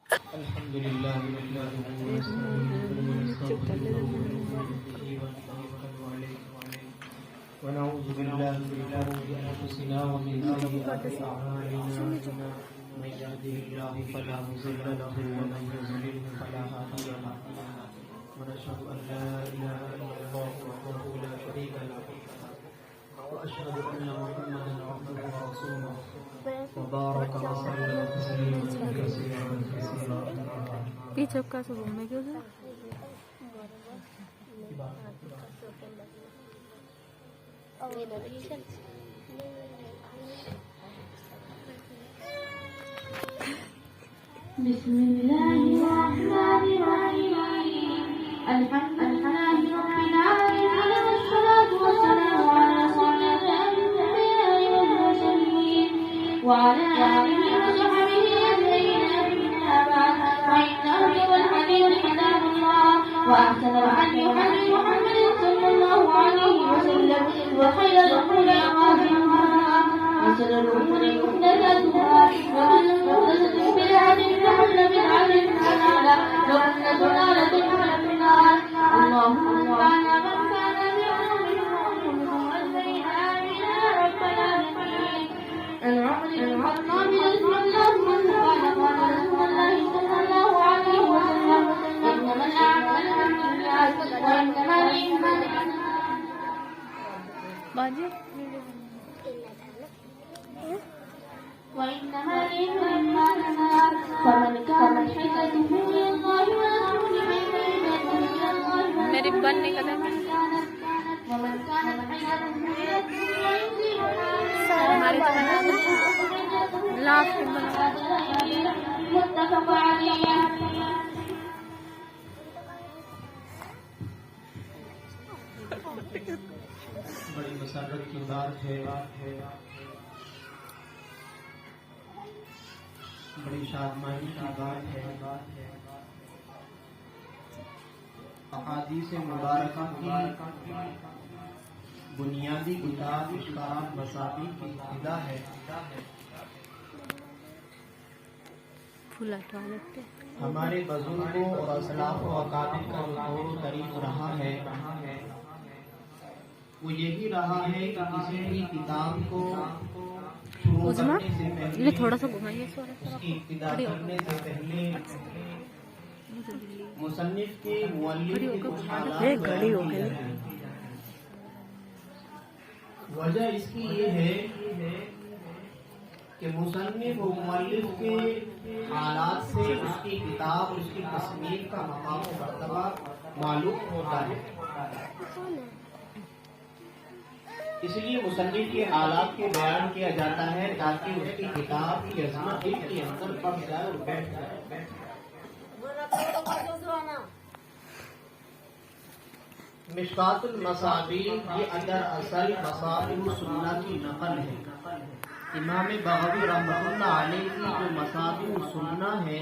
الحمد لله ونعوذ بالله من شرور انفسنا ومن سيئات اعمالنا من يهده الله فلا مضل له ومن يضلل فلا هادي له ونشهد ان لا اله الا الله وحده لا شريك له واشهد ان محمدا عبده ورسوله وبارك وسلم تسليما كثيرا پیچھے کا سب میں کیوں ہے بسم الله الرحمن الرحيم الحمد لله رب العالمين والصلاة والسلام على سيد الأنبياء والمرسلين وعلى آله وصحبه أجمعين أما بعد فإن أصدق الحديث كتاب الله وأحسن الهدي هدي محمد صلى الله عليه وسلم وخير الأمور محدثاتها وشر الأمور محدثاتها وكل محدثة بدعة وكل بدعة ضلالة وكل ضلالة في النار اللهم انفعنا من كان بعلومهم وزينا بنا رب العالمين العمر الحرام بسم الله من قال قال رسول الله صلى الله عليه وسلم إنما الأعمال بالنيات وإنما لكل وإنما لكل ما نوى فمن كان حجته إلى الله ورسوله فحجته إلى الله میری بن نکل ومن كانت حجته إلى الدنيا يصيبها ہماری تو بنا لاسٹ بنا متفق عليه بڑی مسرت کی بات ہے بڑی شادمانی کی بات ہے احادیث مبارکہ کی بنیادی کتاب اشکال مساوی کی ابتدا ہے پھولا ٹوائلٹ پہ ہمارے بزرگوں اور اسلاف و اکابر کا طور و طریق رہا ہے وہ یہی رہا ہے کہ کسی بھی کتاب کو شروع کرنے سے پہلے یہ تھوڑا سا گھمائیے اس کی ابتدا کرنے سے پہلے مصنف کے مؤلف کے کچھ حالات بیان کیے ہیں۔ وجہ اس کی یہ ہے کہ مصنف و مؤلف کے حالات سے اس کی کتاب اس کی تصنیف کا مقام و مرتبہ معلوم ہوتا ہے۔ اس لیے مصنف کے حالات کے بیان کیا جاتا ہے تاکہ اس کی کتاب کی عظمت دل کے اندر پڑ جائے اور بیٹھ جائے۔ مشکات المصابیح یہ دراصل مصابیح السنہ کی نقل ہے۔ امام بغوی رحمۃ اللہ علیہ کی جو مصابیح السنہ ہے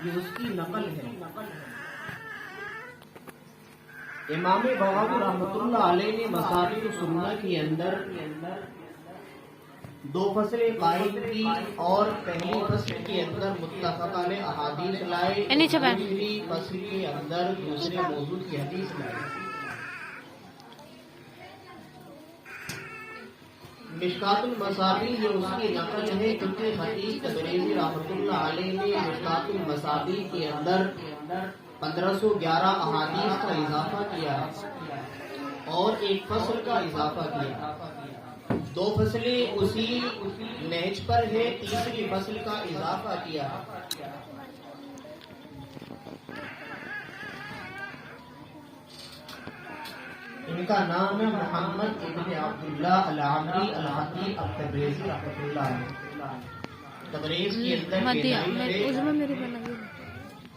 یہ اس کی نقل ہے۔ امام بغوی رحمۃ اللہ علیہ نے مصابیح السنہ کے اندر دو فصلیں قائم کی اور پہلی فصل کے اندر متفق علیہ احادیث لائے، دوسری فصل کے اندر دوسرے موضوع کی حدیث لائے۔ مشکات المصابیح یہ اس کی نقل ہے کیونکہ خطیب تبریزی رحمۃ اللہ علیہ نے مشکات المصابیح کے اندر 1511 احادیث کا اضافہ کیا اور ایک فصل کا اضافہ کیا۔ دو فصلیں اسی نہج پر ہے، تیسری فصل کا اضافہ کیا۔ ان کا نام ہے محمد ابن عبداللہ العمری الحطیب التبریزی رحمۃ اللہ علیہ۔ تبریز کے اندر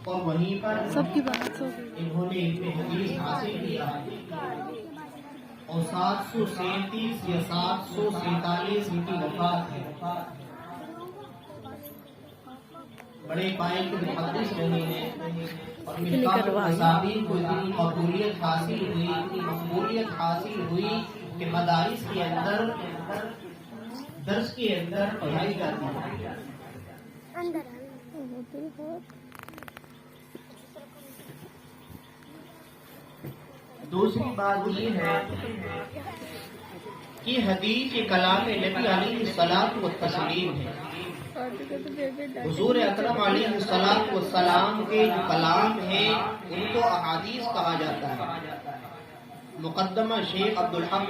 اور وہیں پر سب کی بات انہوں نے علم حدیث حاصل کیا اور 737 یا 747 ان کی وفات ہے۔ بڑے پائے کے محدث رہے ہیں اور مشکات المصابیح کو اتنی مقبولیت حاصل ہوئی کہ مدارس کے اندر درس کے اندر پڑھائی جاتی ہے۔ دوسری بات یہ ہے کہ حدیث کلام نبی علیہ الصلوۃ والتسلیم ہے. حضور اکرم علیہ الصلوۃ والسلام کے جو کلام ہیں ان کو احادیث کہا جاتا ہے. مقدمہ شیخ عبدالحق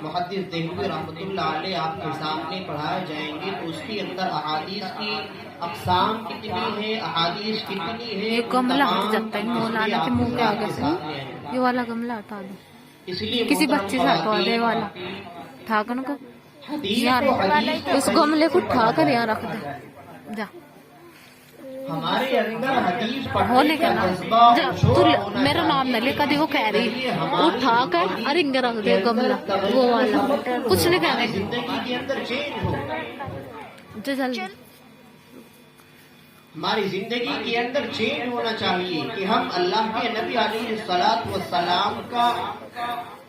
محدث دہلوی رحمۃ اللہ علیہ آپ کے سامنے پڑھائے جائیں گے تو اس کے اندر احادیث کی اقسام کتنی ہے، احادیث کتنی ہے، یہ گملہ ہٹ جاتا ہے مولانا کے منہ کے آگے سے. یہ والا گملہ ہٹا دو، اس لیے کسی بچے سے ہٹوا دے والا اٹھا کر کو اس گملے کو اٹھا کر یہاں رکھ دے. جا ہمارے اندر حدیث پڑھنے ہونے کا کا نام جذبہ جا تو میرا نام نہ لے کدی وہ کہہ رہی اٹھا کر ارنگ رکھ دے گملہ وہ والا کچھ نہیں کہنے کی. زندگی کے اندر چینج ہو، جو جلدی ہماری زندگی کے اندر چینج ہونا چاہیے کہ ہم اللہ کے نبی علیہ الصلوۃ والسلام کا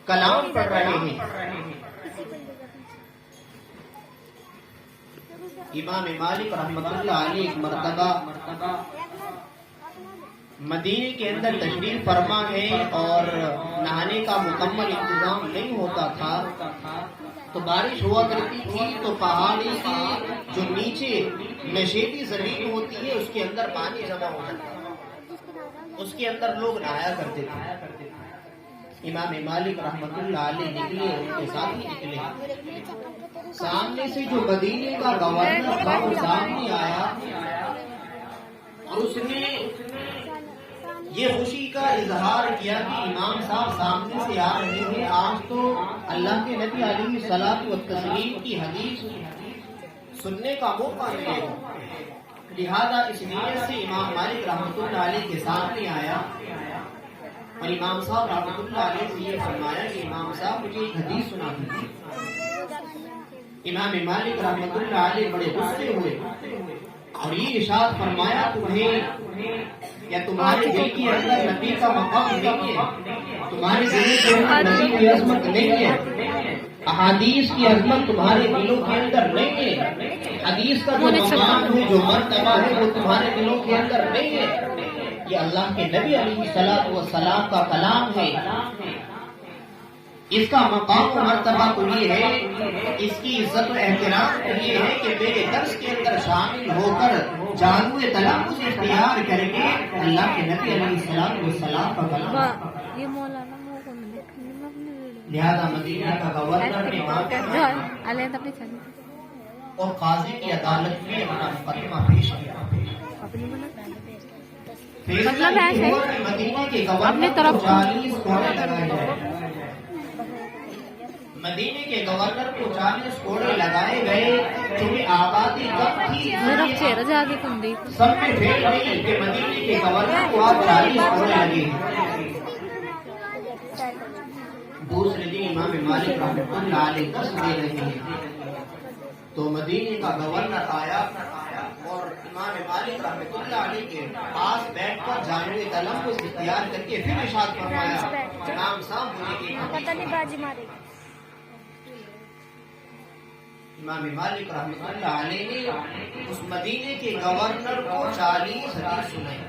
کلام پڑھ رہے ہیں. امام مالک رحمۃ اللہ علیہ ایک مرتبہ مدینے کے اندر تشریف فرما ہے اور نہانے کا مکمل انتظام نہیں ہوتا تھا تو بارش ہوا کرتی تھی تو پہاڑی کی جو نیچے نشیبی زمین ہوتی ہے اس کے اندر پانی جمع ہو جاتا ہے، اس کے اندر لوگ نہایا کرتے تھے. امام مالک رحمۃ اللہ علیہ نکلے، ان کے ساتھ ہی نکلے. سامنے سے جو مدینے کا گورنر تھا وہ سامنے آیا اور اس نے یہ خوشی کا اظہار کیا کہ امام صاحب سامنے سے آ رہے ہیں، آج تو اللہ کے نبی علیہ الصلوۃ والتسلیم کی حدیث سننے کا موقع ملے گا. لہذا اس نیت سے امام مالک رحمۃ اللہ علیہ کے سامنے آیا اور امام صاحب رحمۃ اللہ علیہ سے یہ فرمایا کہ امام صاحب مجھے ایک حدیث سنا دیجیے. امام مالک رحمۃ اللہ علیہ بڑے غصے ہوئے اور یہ ارشاد فرمایا تمہیں یا تمہارے دل کے اندر نبی کا مقام نہیں ہے، تمہارے دل کے اندر نبی کی عظمت نہیں ہے، احادیث کی عظمت تمہارے دلوں کے اندر نہیں ہے، حدیث کا جو مقام ہے جو مرتبہ ہے وہ تمہارے دلوں کے اندر نہیں ہے. یہ اللہ کے نبی علیہ الصلوۃ والسلام کا کلام ہے، اس کا مقام و مرتبہ تو یہ ہے، اس کی عزت و احترام تو یہ ہے کہ میرے درس کے اندر شامل ہو کر جانو تلفظ اختیار کر کے اللہ کے نبی علیہ الصلوۃ والسلام کا کلام. یہ مولانا لہذا مدینہ کا گورنر نے اور قاضی کی عدالت میں اپنا مقدمہ پیش کیا. مطلب ایسے مدینہ کے اپنی گورنر طرف کو 40 کوڑے لگائے جائے. مدینے کے گورنر کو 40 کوڑے لگائے گئے کیونکہ آبادی کم تھی، میرا چہرہ جاگے تم دیکھو. سب میں پھیل گئی کہ مدینے کے گورنر کو آج 40 کوڑے لگے. دوسرے دن امام مالک رحمۃ اللہ علیہ دس دے رہے ہیں تو مدینے کا گورنر آیا اور امام مالک رحمۃ اللہ علیہ کے پاس بیٹھ کر جانب تلفظ اختیار کر کے پھر ارشاد فرمایا امام صاحب مجھے ایک حدیث. امام مالک رحمۃ اللہ علیہ نے اس مدینے کے گورنر کو 40 حدیث سنائی.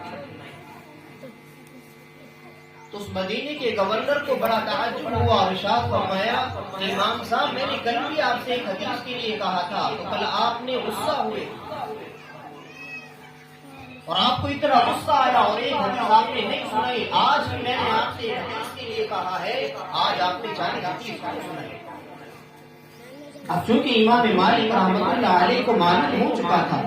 تو اس مدینے کے گورنر کو بڑا تعجب ہوا اور ارشاد فرمایا امام صاحب میں نے کل بھی آپ سے ایک حدیث کے لیے کہا تھا تو کل آپ نے غصہ ہوئے اور آپ کو اتنا غصہ آیا اور ایک حدیث آپ نے نہیں سنائی. آج بھی میں نے آپ سے ایک حدیث کے لیے کہا ہے، آج آپ نے 40 حدیث سنائی. اب چونکہ امام مالک رحمۃ اللہ علیہ کو معلوم ہو چکا تھا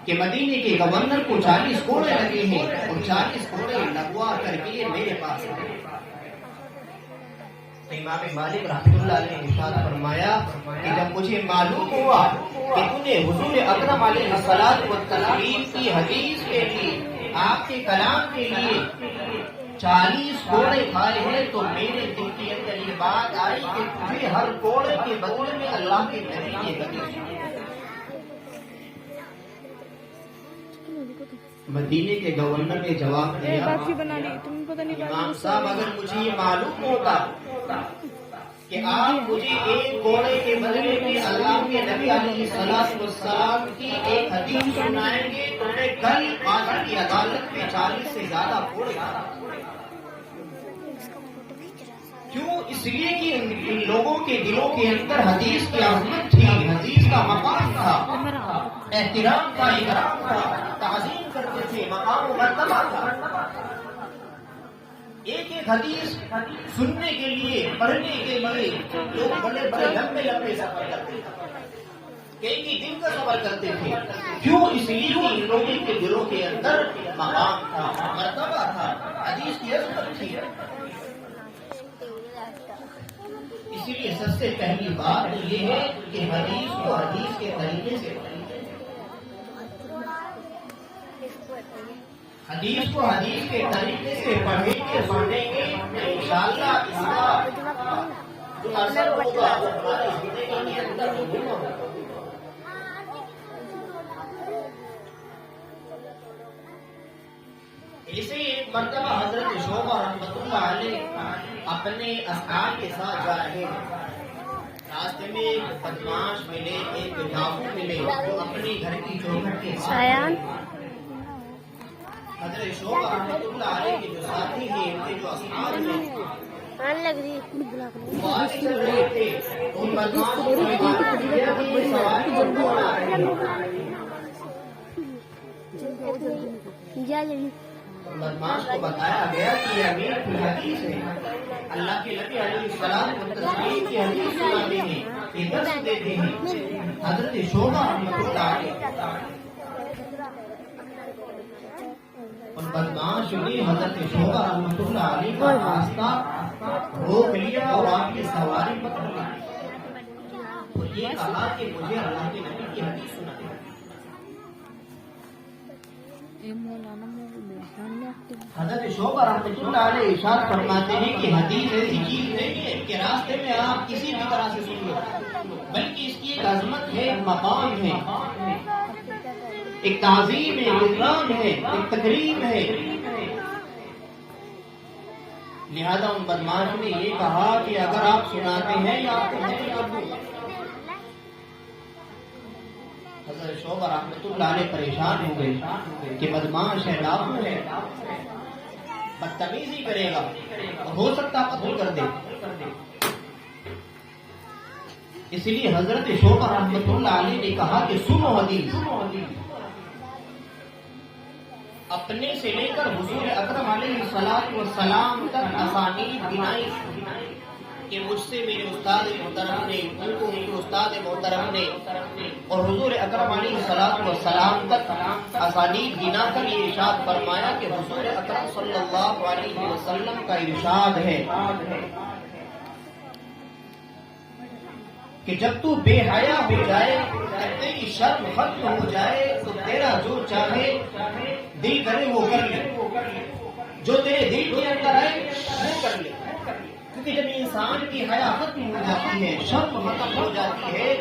کہ مدینے کے گورنر کو 40 کوڑے لگے ہیں اور 40 کوڑے لگوا کر کے میرے پاس آئے. امام مالک رحمۃ اللہ علیہ نے ارشاد فرمایا کہ جب مجھے معلوم ہوا کہ تو نے حضور اکرم علیہ الصلوۃ والتسلیم کی حدیث کے لیے، آپ کے کلام کے لیے 40 کوڑے کھائے ہیں تو میرے دل کے اندر یہ بات آئی کہ تجھے ہر کوڑے کے بدلے میں اللہ کے نبی نے حدیث. مدینے کے گورنر نے جواب دیا امام صاحب اگر مجھے یہ معلوم ہوتا کہ آپ مجھے ایک کوڑے کے بدلے میں اللہ کے نبی علیہ السلام کی ایک حدیث سنائیں گے تو میں کل قاضی کی عدالت میں 40 سے زیادہ پھوڑ مارا۔ کیوں؟ اس لیے کہ ان لوگوں کے دلوں کے اندر حدیث کی عظمت تھی، حدیث کا مقام تھا، احترام تھا، اکرام تھا، تعظیم کرتے تھے، مقام و مرتبہ تھا۔ ایک ایک حدیث سننے کے لیے، پڑھنے کے لیے لوگ بڑے بڑے لمبے لمبے سفر کرتے تھے، کئی دن کا سفر کرتے تھے۔ کیوں؟ اس لیے کہ ان لوگوں کے دلوں کے اندر مقام تھا، مرتبہ تھا، حدیث کی عظمت تھی۔ اسی لیے سب سے پہلی بات یہ ہے کہ حدیث کو حدیث کے طریقے سے پڑھیں، حدیث کو حدیث کے طریقے سے پڑھیں گے، سنیں گے، انشاءاللہ اس کا جو اثر ہوگا وہ ہماری زندگی کے اندر ضرور ہوگا۔ ایسے ہی ایک مرتبہ حضرت شعبہ رحمۃ اللہ علیہ اپنے اصحاب کے ساتھ جا رہے ہیں، راستے میں ایک بدماش ملے، ایک ڈاکو ملے جو اپنے گھر کی چوکھٹ کے ساتھ حضرت شعبہ رحمۃ اللہ علیہ کے جو ساتھی ہیں، ان کے جو اصحاب ہیں، وہ آگے چل رہے تھے، ان بدماشوں کو بدماش کو بتایا گیا کہ یہ امیر کی حدیث ہے، اللہ کے نبی علیہ السلام کو تصویر کی حدیث سناتے ہیں، یہ درس دیتے ہیں۔ حضرت شعبہ رحمۃ اللہ علیہ اور بدماش نے حضرت شعبہ رحمۃ اللہ علیہ کا راستہ روک لیا اور آپ کی سواری پکڑ لی اور یہ کہا کہ مجھے اللہ کے نبی کی حدیث سنا دے۔ حضرت شعبہ رحمۃ اللہ علیہ ارشاد فرماتے ہیں کہ حدیث ایسی چیز نہیں ہے کہ راستے میں آپ کسی بھی طرح سے سن لو، بلکہ اس کی ایک عظمت ہے، ایک مقام ہے، ایک تعظیم ہے، ایک اکرام ہے، ایک تکریم ہے۔ لہذا ان بدماشوں نے یہ کہا کہ اگر آپ سناتے ہیں یا آپ کو نہیں کر دوں۔ حضرت شعبہ رحمۃ اللہ علیہ پریشان ہو گئے کہ بدماش ہے، ڈاکو ہے، بدتمیزی کرے گا اور ہو سکتا قتل کر دے۔ اس لیے حضرت شعبہ رحمۃ اللہ علیہ نے کہا کہ سنو حدیث، اپنے سے لے کر حضور اکرم علیہ السلام تک اسانید گنائی کہ مجھ سے میرے استاد محترم نے، ان کو میرے استاد محترم نے، اور حضور اکرم علیہ السلام تک اسانید گنا کر یہ ارشاد فرمایا کہ حضور اکرم صلی اللہ علیہ وسلم کا ارشاد ہے کہ جب تو بے حیا ہو جائے، جب تیری شرم ختم ہو جائے تو تیرا جو چاہے دل کرے وہ کر لے، جو تیرے دل کے اندر آئے وہ کر لے۔ کیونکہ جب انسان کی حیا ختم ہو جاتی ہے، شرم ختم ہو جاتی ہے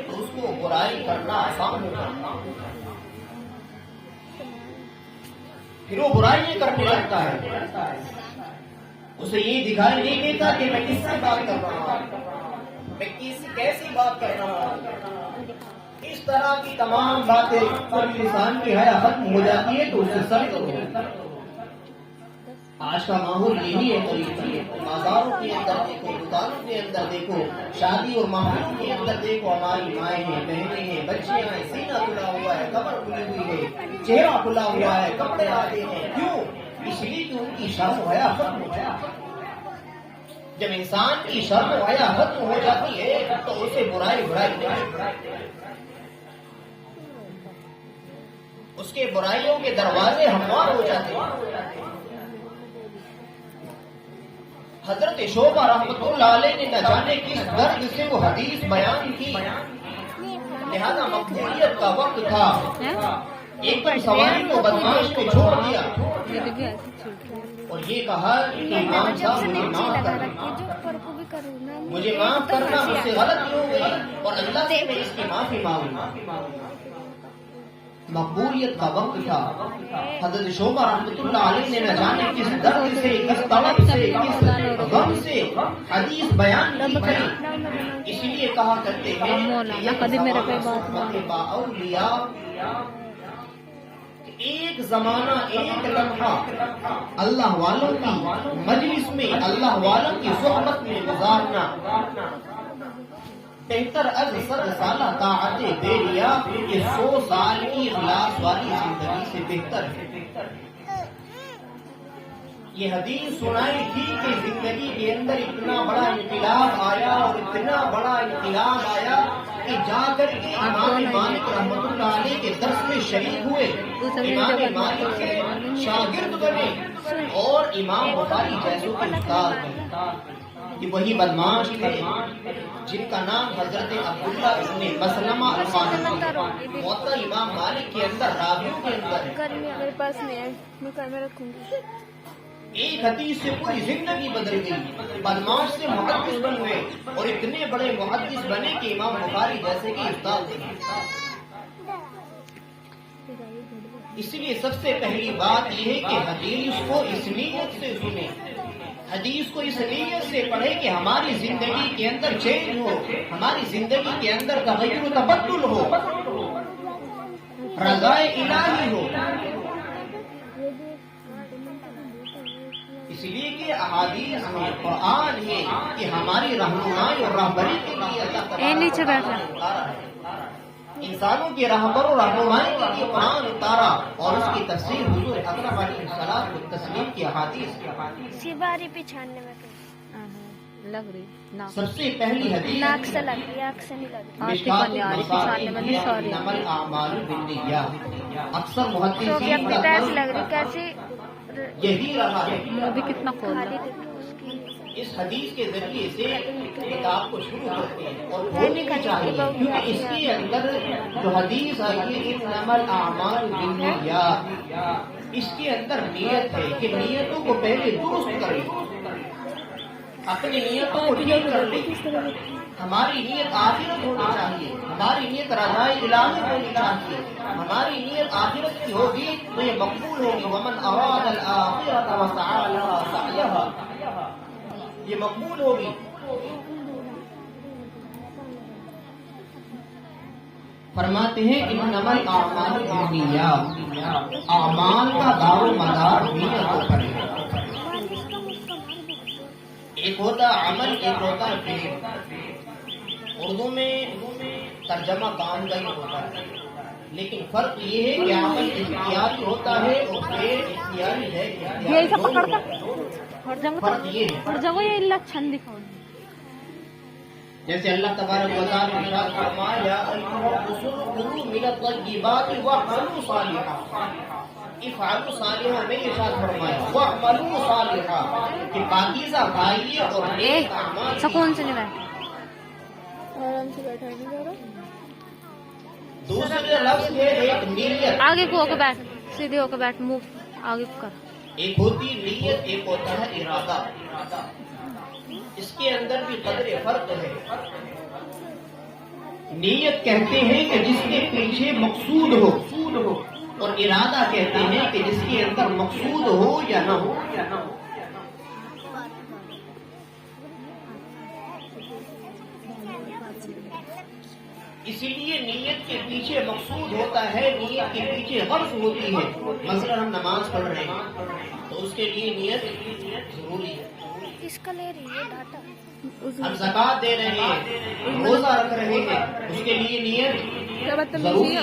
تو اس کو برائی کرنا آسان ہوتا ہے، پھر وہ برائی نہیں کرنے لگتا ہے، اسے یہ دکھائی نہیں دیتا کہ میں کس سے بات کر رہا ہوں، میں کیسی بات کر رہا ہوں۔ اس طرح کی تمام باتیں جب انسان کی حیا ختم ہو جاتی ہے تو اس سے سر کرو۔ آج کا ماحول یہی ہے، بازاروں کے اندر دیکھو، دکانوں کے اندر دیکھو، شادی اور معاملوں کے اندر دیکھو، ہماری مائیں ہیں، بہنیں ہیں، بچیاں ہیں، سینہ کھلا ہوا ہے، کمر کھلی ہوئی ہے، چہرہ کھلا ہوا ہے، کپڑے آتے ہیں، کیوں؟ اس لیے کہ ان کی شرم و حیا ختم ہو جاتی ہے۔ جب انسان کی شرم و حیا ختم ہو جاتی ہے تو اسے برائی نہیں، اس کے برائیوں کے دروازے ہموار ہو جاتے ہیں۔ حضرت شعبہ رحمۃ اللہ علیہ نے نہ جانے کس درد سے وہ حدیث بیان کی، لہذا مقبولیت کا وقت تھا، ایک دم سواری کو بدماش نے چھوڑ دیا اور یہ کہا کہ امام صاحب مجھے معاف کرنا، مجھ سے غلطی ہو گئی اور اللہ سے میں اس کی معافی مانگوں۔ مقبولیت کا وقت تھا. حضرت شعبہ رحمۃ اللہ علیہ نے نہ جانے کس درد سے، کس طلب سے، کس غم سے حدیث بیان کی تھی. اس لیے کہا کرتے ہیں ایک زمانہ، ایک لمحہ اللہ والوں کی مجلس میں، اللہ والوں کی صحبت میں گزارنا بہتر از 100 سالہ طاعت بیریا، یہ 100 سال کی اخلاص والی زندگی سے بہتر ہے. یہ حدیث سنائی تھی کہ زندگی کے اندر اتنا بڑا انقلاب آیا اور اتنا بڑا انقلاب آیا کہ جا کر کے امام مالک رحمۃ اللہ علیہ کے درس میں شریک ہوئے، امام مالک کے شاگرد بنے اور امام بخاری جیسوں کے استاد بنے. کہ وہی بدماش تھے جن کا نام حضرت عبداللہ ابن مسلمہ القانبی موطا امام مالک کے اندر راویوں کے اندر ہے. میرے پاس نہیں ہے، میں گھر میں رکھوں گی. ایک حدیث سے پوری زندگی بدل گئی. بدماش سے محدث بن گئے اور اتنے بڑے محدث بنے کہ امام بخاری جیسے کہ استاد بنے. اس لیے سب سے پہلی بات یہ ہے کہ حدیث کو اس نیت سے سنیں، حدیث کو اس نیت سے پڑھے کہ ہماری زندگی کے اندر چینج ہو، ہماری زندگی کے اندر تغیر و تبدل ہو، رضائے الہی ہو. اس لیے کہ احادیث میں، قرآن ہے کہ ہماری رہنمائی اور رہبری کے لیے اللہ تعالیٰ اتارا ہے. انسانوں کی رہبر و رہنمائی کے لیے قرآن اتارا اور اس کی تفسیر حضور اکرم علیہ الصلوۃ والتسلیم کی احادیث. سیباری پچھانے میں لگ رہی سب سے پہلی حدیث ناک سے لگ رہی ہے، آنکھ سے نہیں لگ رہی. انما الاعمال بالنیات. اکثر تو محدثین اپنی کا پیس لگ رہی کیسے یہی رہا ہے. ابھی کتنا کھول خالی دیکھو اس کی. اس حدیث کے ذریعے سے کتاب کو شروع کرتے ہیں اور کھولنی بھی چاہیے، کیونکہ اس کے اندر جو حدیث آئی ہے انما الاعمال بالنیات، اس کے اندر نیت ہے کہ نیتوں کو پہلے درست کریں، اپنی نیتوں کو ٹھیک کر لیں. ہماری نیت آخرت ہونی چاہیے، ہماری نیت رضائے الہی ہونی چاہیے. ہماری نیت آخرت کی ہوگی تو یہ مقبول ہوگی. ومن اراد الآخرة وسعى لها سعيها، یہ مقبول ہوگی. فرماتے ہیں انما الاعمال بالنیات، اعمال کا دار و مدار نیت پر ہے. ایک ہوتا عمل، ایک ہوتا فعل. اردو میں ترجمہ کام کا ہی ہوتا ہے، لیکن فرق یہ ہے کہ عمل اختیاری ہوتا ہے اور فعل اختیاری ہے. فرق یہ ہے جیسے اللہ تبارک و تعالی نے ارشاد فرمایا یا ایھا الرسول کلوا من الطیبات واعملوا صالحا. افعلوا صالحا میں ارشاد فرمایا واعملوا صالحا کہ پاکیزہ کھائیے اور نیک اعمال. سکون سے نہیں بیٹھ. آرام سے بیٹھا نہیں جا رہا. دوسرے لفظ ہے ایک نیت. آگے کو ہو کے بیٹھ، سیدھے ہو کے بیٹھ، منہ آگے کر. ایک ہوتی نیت، ایک ہوتا ہے ارادہ. اس کے اندر بھی قدر فرق ہے. نیت کہتے ہیں کہ جس کے پیچھے مقصود ہو، اور ارادہ کہتے ہیں کہ جس کے اندر مقصود ہو یا نہ ہو. اسی لیے نیت کے پیچھے مقصود ہوتا ہے، نیت کے پیچھے غرض ہوتی ہے. مثلا ہم نماز پڑھ رہے ہیں تو اس کے لیے نیت ضروری ہے. کس کا لے رہی ہے ڈاٹا؟ ہم زکوٰۃ دے رہے ہیں، روزہ رکھ رہے ہیں، اس کے لیے نیت ضروری ہے.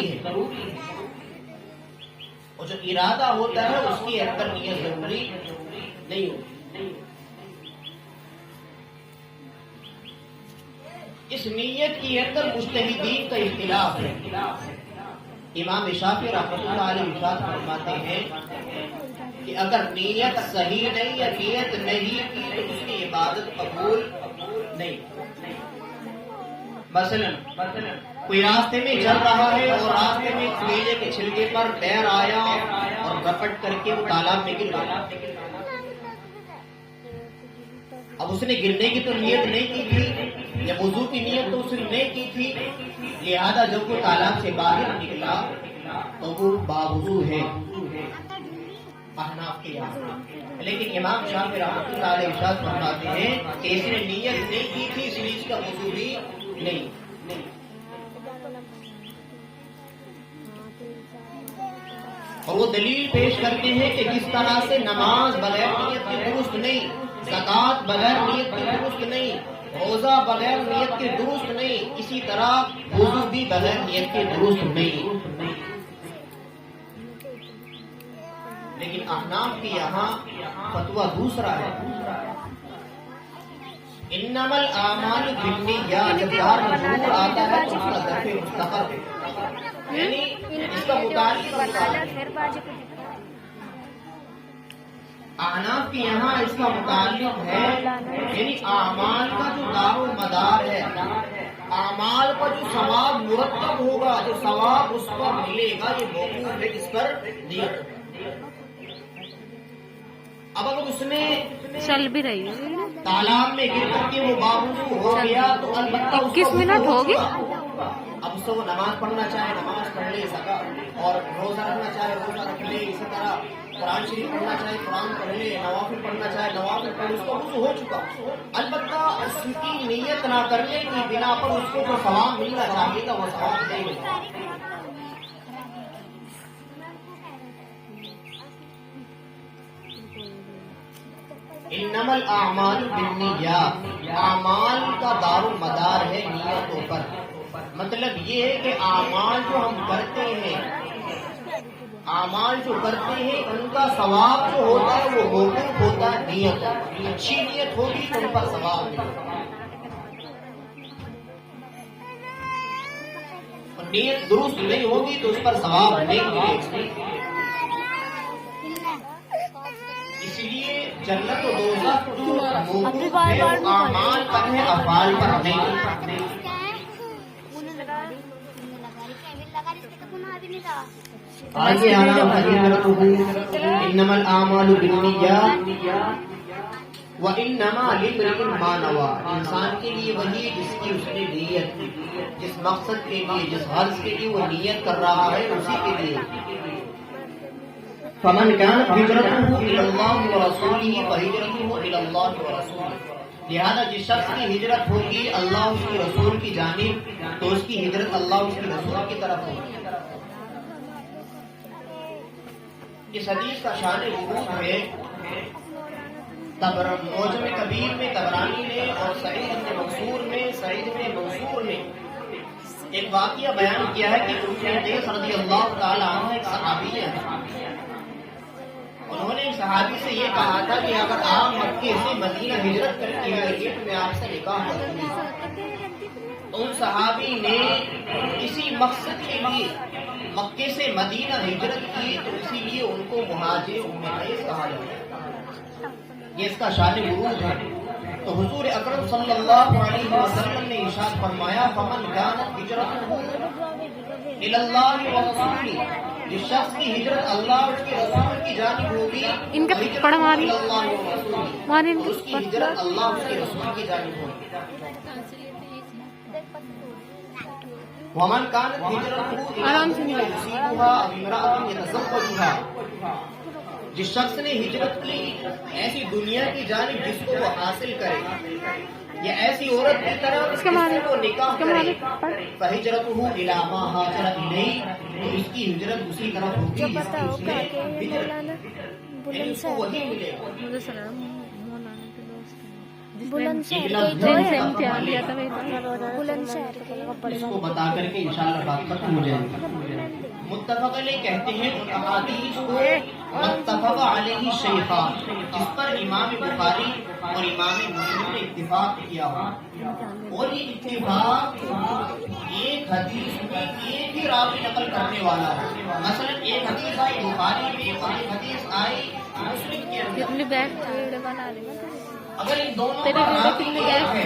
اور جو ارادہ ہوتا ہے اس کے اندر نیت ضروری نہیں ہوتی. اس نیت کے اندر مجتہدین کا اختلاف ہے. امام شافعی رحمۃ اللہ علیہ ارشاد فرماتے ہیں کہ اگر نیت صحیح نہیں یا نیت نہیں کی تو اس کی عبادت قبول نہیں. مثلا کوئی راستے میں چل رہا ہے اور راستے میں کیلے کے چھلکے پر پیر آیا اور رپٹ کر کے وہ تالاب میں گر گیا. اب اس نے گرنے کی تو نیت نہیں کی تھی، یا وضو کی نیت تو اس نے نہیں کی تھی، لہذا جب وہ تالاب سے باہر نکلا تو وہ باوضو ہے احناف کے یہاں. لیکن امام شافعی رحمۃ اللہ علیہ ارشاد فرماتے ہیں کہ اس نے نیت نہیں کی تھی اس لیے اس کا وضو بھی نہیں. اور وہ دلیل پیش کرتے ہیں کہ جس طرح سے نماز بغیر نیت کے درست نہیں، زکوٰۃ بغیر نیت کے درست نہیں، روزہ بغیر نیت کے درست نہیں، اسی طرح وضو بھی بغیر نیت کے درست نہیں. لیکن احناف کے یہاں فتویٰ دوسرا ہے. انما الاعمال بالنیات جب دار مجبور آتا ہے تو اس کا ظرف مستقر ہے، یعنی اس کا متعلق احناف کے یہاں اس کا متعلق ہے، یعنی اعمال کا جو دار و مدار ہے، اعمال پر جو ثواب مرتب ہوگا، جو ثواب اس پر ملے گا، یہ موقوف ہے اس پر نیت. اب اگر اس نے چل بھی رہی ہے تالاب میں گر کر کے وہ باوضو ہو گیا تو البتہ اس 21 منٹ ہوگی. اب اس سے وہ نماز پڑھنا چاہے نماز پڑھ لے سکا، اور روزہ رکھنا چاہے روزہ رکھ لے، اسی طرح قرآن شریف پڑھنا چاہے قرآن پڑھ لے، نوافل پڑھنا چاہے نوافل پڑھ لے، اس کا وضو ہو چکا. البتہ اس کی نیت نہ کرنے کی بنا پر اس کو جو ثواب ملنا چاہیے تھا وہ ثواب نہیں ملا. انما الاعمال بالنیات، اعمال کا دار و مدار ہے نیتوں پر. مطلب یہ ہے کہ اعمال جو ہم کرتے ہیں، اعمال جو کرتے ہیں ان کا ثواب جو ہوتا ہے وہ موقوف ہوتا ہے نیت. اچھی نیت ہوگی تو ان پر ثواب ملے گا، اور نیت درست نہیں ہوگی تو اس پر ثواب نہیں ملے گا. اس لیے جنت و دوزخ جو موقوف ہے وہ اعمال پر ہے، افعال پر نہیں. آگے آنا انما الاعمال بالنیات وانما لامرئ ما نوى. انسان کے لیے وہی جس کی اس نے نیت کی، جس مقصد کے لیے، جس غرض کے لیے وہ نیت کر رہا ہے اسی کے لیے. فمن كانت هجرته الى الله ورسوله فهجرته الى الله ورسوله. لہذا جس شخص کی ہجرت ہوگی اللہ اس کے رسول کی جانب تو اس کی ہجرت اللہ اس کے رسول کی طرف ہوگی. اس حدیث کا شان ورود ہے معجم کبیر میں طبرانی نے اور سعید بن منصور نے ایک واقعہ بیان کیا ہے کہ حذیفہ رضی اللہ تعالی عنہ ایک صحابی ہیں، انہوں نے صحابی سے یہ کہا تھا کہ اگر آپ مکے سے مدینہ ہجرت کر کے آئیے تو میں آپ سے نکاح کروں گا. ان صحابی نے اسی مقصد کے لیے مکے سے مدینہ ہجرت کی تو اسی لیے ان کو مہاجر مخلص کہا جاتا ہے. یہ اس کا شان ورود ہے. تو حضور اکرم صلی اللہ علیہ وسلم نے ارشاد فرمایا فمن كانت هجرته الى الله ورسوله. جس شخص کی ہجرت اللہ اور اس کے رسول کی جانب ہوگی ان کا پڑھ ماری اس کی ہجرت اللہ اور اس کے رسول کی جانب ہوگی. ومن كانت هجرته الى يصيبها او امرأة يتزوجها. جس شخص نے ہجرت کی ایسی دنیا کی جانب جس کو وہ حاصل کرے یا ایسی عورت کی طرف جس سے وہ نکاح کرے فہجرته الى ما هاجر الیہ. اس کی ہجرت اسی طرف ہوگی جس کی اس نے ہجرت کی، اس کو وہی ملے گا. اس کو بتا کر کے انشاءاللہ بات ختم ہو جائے گی. متفق علیہ کہتے ہیں ان احادیث کو متفق علیہ شیخان، اس پر امام بخاری اور امام مسلم نے اتفاق کیا ہوا، اور یہ اتفاق ایک حدیث میں ایک ہی راوی نقل کرنے والا ہے. مثلا ایک حدیث آئی بخاری میں اور ایک حدیث آئی مسلم کے اندر. اگر ان دونوں کا راوی ایک ہے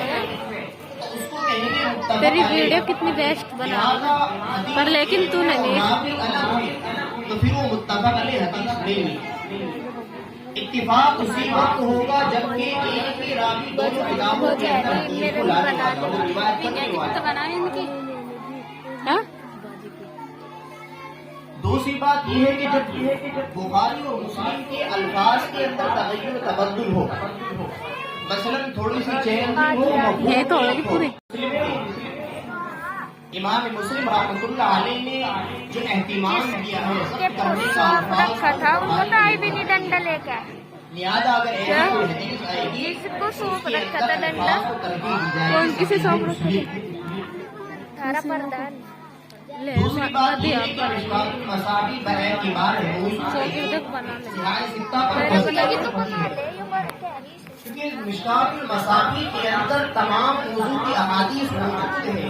اس کو کہیں گے متفق تیری علیہ. ویڈیو کتنی بیسٹ بنا پر لیکن تو نہیں تو پھر وہ متفق علیہ حدیث نہیں ہوئی. اتفاق اسی وقت ہوگا جبکہ ایک ہی راوی دونوں کتابوں کے اندر حدیث کو لانے والا ہو، روایت کرنے والا. دوسری بات یہ ہے کہ جب بخاری اور مسلم کے الفاظ کے اندر تغیر و تبدل ہو، مثلا تھوڑی سی چینج ہو، یہ تو ہوگی پوری۔ امام مسلم رحمۃ اللہ علیہ نے جو اہتمام کیا ہے ضبط کرنے کا رکھا تھا وہ تو آئی بھی نہیں ڈنڈا لے کے لہٰذا اگر ایسی کوئی حدیث آئے گی جس کو سونپ اس کے رکھا تھا اندر ڈنڈا، الفاظ کو ترجیح دی جائے کون گی۔ کسی سونپ رکھا تھارا پردان دوسری بات یہ ہے کہ مشکات المصابیح باعتبار ہے کیونکہ مشکات المصابیح کے اندر تمام موضوع کی احادیث موجود ہے،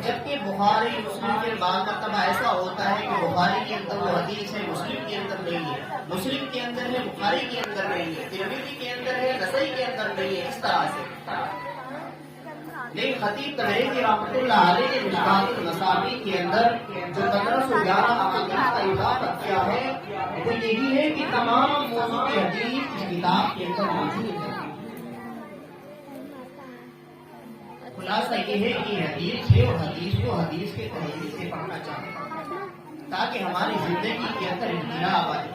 جبکہ بخاری مسلم کے بعض مرتبہ ایسا ہوتا ہے کہ بخاری کے اندر وہ حدیث ہے مسلم کے اندر نہیں ہے، مسلم کے اندر ہے بخاری کے اندر نہیں ہے، ترمذی کے اندر ہے نسائی کے اندر نہیں ہے، اس طرح سے۔ لیکن خطیب تبریزی رحمۃ اللہ علیہ نے مشکات المصابیح کے اندر جو 1511 احادیث کا اضافہ کیا ہے وہ یہی ہے کہ تمام موضوع کی حدیث اس کتاب کے اندر موجود ہے۔ خلاصہ یہ ہے کہ حدیث ہے اور حدیث کو حدیث کے طریقے سے پڑھنا چاہیے تاکہ ہماری زندگی کے اندر انقلاب آئے،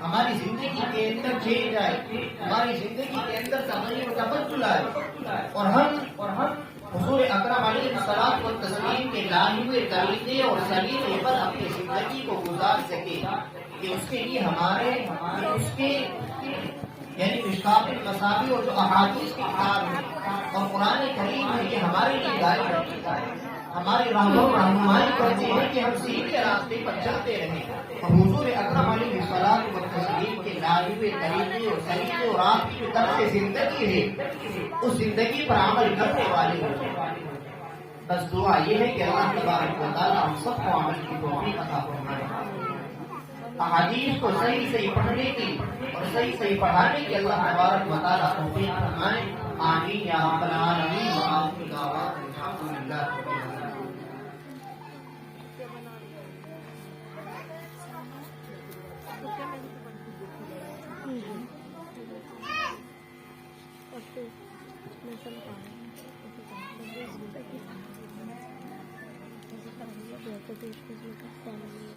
ہماری زندگی کے اندر چینج آئے، ہماری زندگی کے اندر تغیر و تبدل آئے، اور ہم حضور اکرم علیہ الصلوۃ والتسلیم کے لائے ہوئے طریقے اور سلیقے پر اپنی زندگی کو گزار سکے، کہ اس کے لیے اس کے یعنی مشکات المصابیح اور جو احادیث کی کتاب ہے اور قرآن کریم ہے، یہ ہمارے لیے ہدایت ہے، ہماری رہنمائی کرتے ہیں کہ ہم سیدھے راستے پر چلتے رہیں، اور حضور اکرم علیہ الصلوۃ والتسلیم کے لائے ہوئے طریقے اور سلیقے اور آپ کی جو طرز زندگی ہے اس زندگی پر عمل کرنے والے ہوں۔ بس دعا یہ ہے کہ اللہ تبارک و تعالیٰ ہم سب کو عمل کی توفیق عطا فرمائے، احادیث کو صحیح پڑھنے کی اور صحیح پڑھانے کی اللہ تبارک و تعالیٰ توفیق فرمائے، آمین یا رب العالمین، وآخر دعوانا الحمدللہ رب العالمین۔